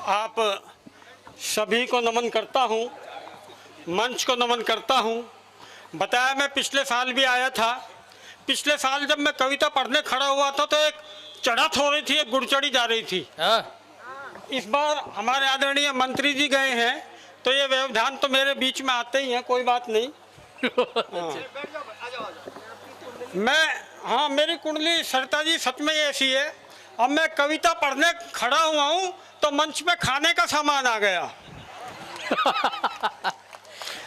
आप सभी को नमन करता हूँ, मंच को नमन करता हूँ। बताया मैं पिछले साल भी आया था। पिछले साल जब मैं कविता पढ़ने खड़ा हुआ था तो एक चढ़त हो रही थी, एक गुड़चड़ी जा रही थी। इस बार हमारे आदरणीय मंत्री जी गए हैं तो ये व्यवधान तो मेरे बीच में आते ही हैं, कोई बात नहीं। हाँ, मेरी कुंडली सरिता जी सच में ऐसी है। अब मैं कविता पढ़ने खड़ा हुआ हूँ तो मंच पे खाने का सामान आ गया।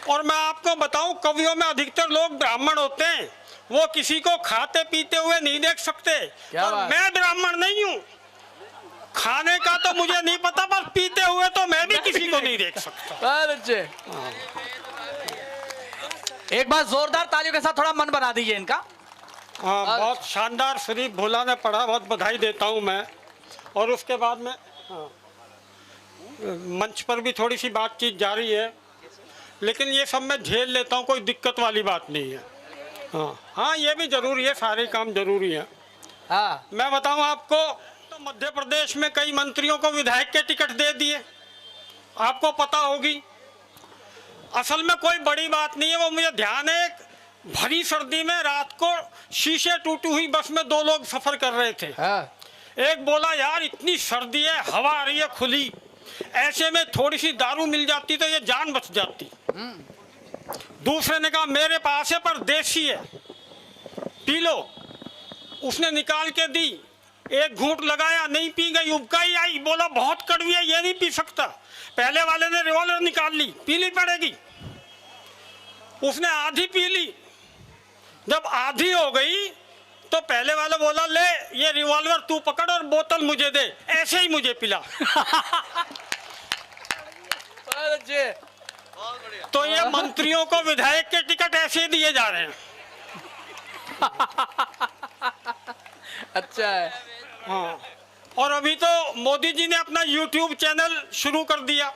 और मैं आपको बताऊं, कवियों में अधिकतर लोग ब्राह्मण होते हैं, वो किसी को खाते पीते हुए नहीं देख सकते। और मैं ब्राह्मण नहीं हूँ, खाने का तो मुझे नहीं पता, पर पीते हुए तो मैं भी किसी को नहीं देख सकता। एक बार जोरदार तालियों के साथ थोड़ा मन बना दीजिए इनका। हाँ, बहुत शानदार शरीफ भोला ने पढ़ा, बहुत बधाई देता हूँ मैं। और उसके बाद में मंच पर भी थोड़ी सी बातचीत जारी है, लेकिन ये सब मैं झेल लेता हूँ, कोई दिक्कत वाली बात नहीं है। हाँ, ये भी जरूरी है, सारे काम जरूरी है। मैं बताऊँ आपको, तो मध्य प्रदेश में कई मंत्रियों को विधायक के टिकट दे दिए, आपको पता होगी। असल में कोई बड़ी बात नहीं है, वो मुझे ध्यान है, भरी सर्दी में रात को शीशे टूटी हुई बस में 2 लोग सफर कर रहे थे। एक बोला, यार इतनी सर्दी है, हवा आ रही है खुली, ऐसे में थोड़ी सी दारू मिल जाती तो ये जान बच जाती। दूसरे ने कहा, मेरे पास है पर देसी है, पी लो। उसने निकाल के दी, एक घूंट लगाया, नहीं पी गई, उबकाई आई, बोला बहुत कड़वी है, ये नहीं पी सकता। पहले वाले ने रिवॉल्वर निकाल ली, पीनी पड़ेगी। उसने आधी पी ली, जब आधी हो गई तो पहले वाला बोला, ले ये रिवॉल्वर तू पकड़ और बोतल मुझे दे, ऐसे ही मुझे पिला। तो ये मंत्रियों को विधायक के टिकट ऐसे दिए जा रहे हैं। अच्छा है। हाँ, और अभी तो मोदी जी ने अपना YouTube चैनल शुरू कर दिया,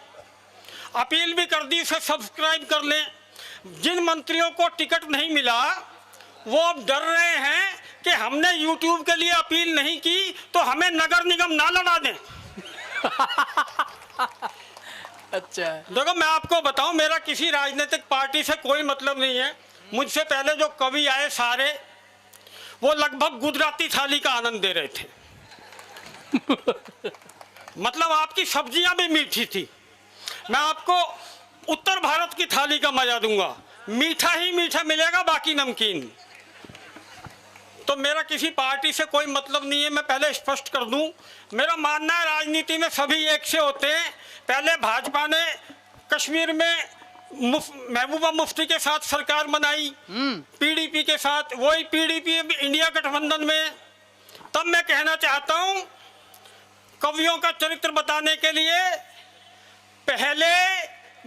अपील भी कर दी उसे सब्सक्राइब कर लें। जिन मंत्रियों को टिकट नहीं मिला वो अब डर रहे हैं कि हमने YouTube के लिए अपील नहीं की तो हमें नगर निगम ना लड़ा दें। अच्छा, देखो मैं आपको बताऊं, मेरा किसी राजनीतिक पार्टी से कोई मतलब नहीं है। मुझसे पहले जो कवि आए सारे, वो लगभग गुजराती थाली का आनंद दे रहे थे। मतलब आपकी सब्जियां भी मीठी थी। मैं आपको उत्तर भारत की थाली का मजा दूंगा, मीठा ही मीठा मिलेगा, बाकी नमकीन। तो मेरा किसी पार्टी से कोई मतलब नहीं है, मैं पहले स्पष्ट कर दूं। मेरा मानना है राजनीति में सभी एक से होते हैं। पहले भाजपा ने कश्मीर में महबूबा मुफ्ती के साथ सरकार बनाई, पीडीपी के साथ, वही पीडीपी इंडिया गठबंधन में। तब मैं कहना चाहता हूं, कवियों का चरित्र बताने के लिए पहले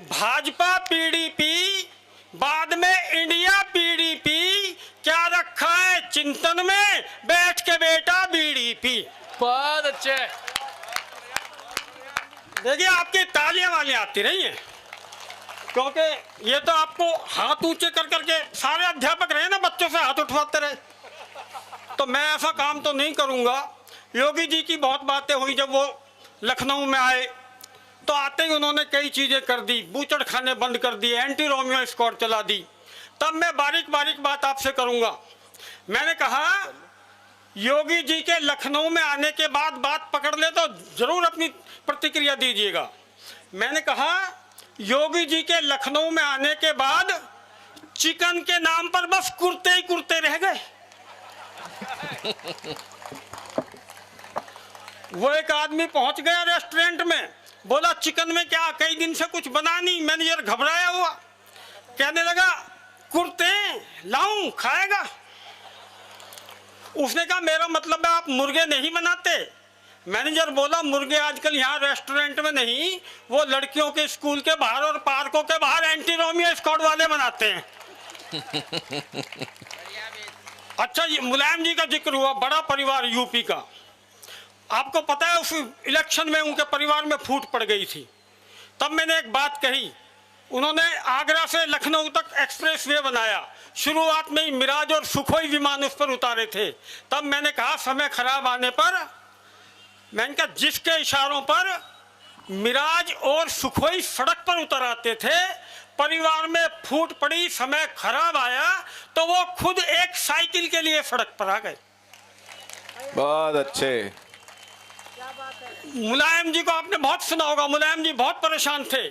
भाजपा पीडीपी, बाद में इंडिया पीडीपी, क्या रखा है चिंतन में, बैठ के बेटा बीडीपी। बहुत अच्छे। देखिए आपकी तालियां वालियां आती रही हैं, क्योंकि ये तो आपको हाथ ऊंचे कर करके सारे अध्यापक रहे ना, बच्चों से हाथ उठवाते रहे। तो मैं ऐसा काम तो नहीं करूंगा। योगी जी की बहुत बातें हुई, जब वो लखनऊ में आए तो आते ही उन्होंने कई चीजें कर दी, बूचड़ खाने बंद कर दिए, एंटी रोमियो स्क्वाड चला दी। तब मैं बारीक बारीक बात आपसे करूंगा। मैंने कहा योगी जी के लखनऊ में आने के बाद बात पकड़ ले तो जरूर अपनी प्रतिक्रिया दीजिएगा। मैंने कहा योगी जी के लखनऊ में आने के बाद चिकन के नाम पर बस कुर्ते ही कुर्ते रह गए। वो एक आदमी पहुंच गया रेस्टोरेंट में, बोला चिकन में क्या, कई दिन से कुछ बना नहीं। मैनेजर घबराया हुआ, कहने लगा कुर्ते लाऊं, खाएगा? उसने कहा मेरा मतलब है आप मुर्गे नहीं बनाते। मैनेजर बोला मुर्गे आजकल यहाँ रेस्टोरेंट में नहीं, वो लड़कियों के स्कूल के बाहर और पार्कों के बाहर एंटी रोमियो स्क्वाड वाले बनाते हैं। अच्छा, मुलायम जी का जिक्र हुआ, बड़ा परिवार यूपी का। आपको पता है उस इलेक्शन में उनके परिवार में फूट पड़ गई थी। तब मैंने एक बात कही, उन्होंने आगरा से लखनऊ तक एक्सप्रेसवे बनाया, शुरुआत में ही मिराज और सुखोई विमान उस पर उतारे थे। तब मैंने कहा समय खराब आने पर, मैंने कहा जिसके इशारों पर मिराज और सुखोई सड़क पर उतर आते थे, परिवार में फूट पड़ी, समय खराब आया तो वो खुद एक साइकिल के लिए सड़क पर आ गए। बहुत अच्छे। मुलायम जी को आपने बहुत सुना होगा, मुलायम जी बहुत परेशान थे,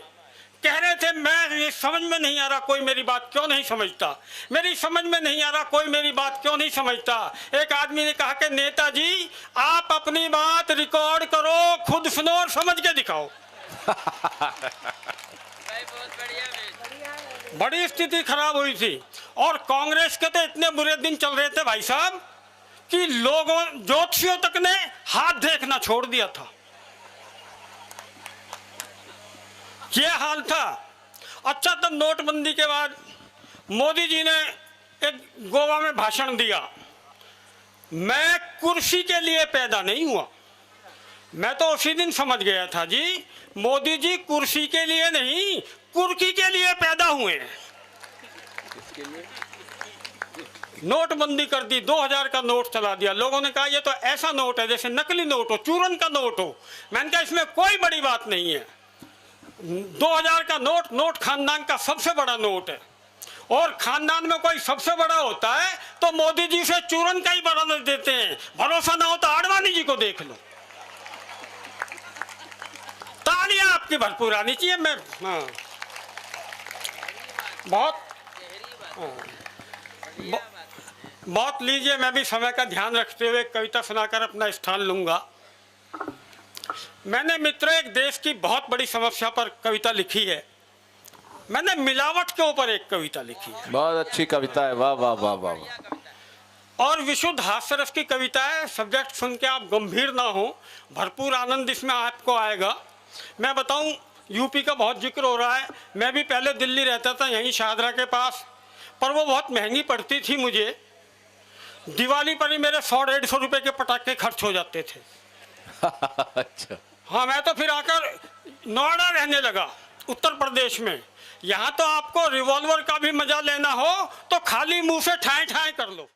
कह रहे थे मैं ये समझ में नहीं आ रहा कोई मेरी बात क्यों नहीं समझता, मेरी समझ में नहीं आ रहा कोई मेरी बात क्यों नहीं समझता। एक आदमी ने कहा कि नेताजी आप अपनी बात रिकॉर्ड करो, खुद सुनो और समझ के दिखाओ। बड़ी स्थिति खराब हुई थी और कांग्रेस के तो इतने बुरे दिन चल रहे थे भाई साहब कि लोगों ज्योतिषियों तक ने हाथ देखना छोड़ दिया था। ये हाल था। अच्छा, तब नोटबंदी के बाद मोदी जी ने एक गोवा में भाषण दिया, मैं कुर्सी के लिए पैदा नहीं हुआ। मैं तो उसी दिन समझ गया था जी, मोदी जी कुर्सी के लिए नहीं कुर्की के लिए पैदा हुए हैं। नोटबंदी कर दी, 2000 का नोट चला दिया। लोगों ने कहा ये तो ऐसा नोट है जैसे नकली नोट हो, चूरन का नोट हो। मैंने कहा इसमें कोई बड़ी बात नहीं है। 2000 का नोट, नोट खानदान का सबसे बड़ा नोट है और खानदान में कोई सबसे बड़ा होता है तो मोदी जी से चूरन का ही बड़ा देते हैं। भरोसा ना हो तो आडवाणी जी को देख लो। तालियां आपकी भरपूर आनी चाहिए। मैं बहुत लीजिए, मैं भी समय का ध्यान रखते हुए कविता सुनाकर अपना स्थान लूंगा। मैंने मित्रों एक देश की बहुत बड़ी समस्या पर कविता लिखी है। मैंने मिलावट के ऊपर एक कविता लिखी है। बहुत अच्छी कविता है, वाह वाह वाह वाह वाह। और विशुद्ध हास्य रस की कविता है। सब्जेक्ट सुन के आप गंभीर ना हो, भरपूर आनंद इसमें आपको आएगा। मैं बताऊं, यूपी का बहुत जिक्र हो रहा है। मैं भी पहले दिल्ली रहता था, यहीं शाहदरा के पास, पर वो बहुत महंगी पड़ती थी मुझे। दिवाली पर ही मेरे 100-150 रुपए के पटाखे खर्च हो जाते थे। अच्छा। हाँ, मैं तो फिर आकर नोएडा रहने लगा, उत्तर प्रदेश में। यहाँ तो आपको रिवॉल्वर का भी मजा लेना हो तो खाली मुंह से ठाए ठाए कर लो।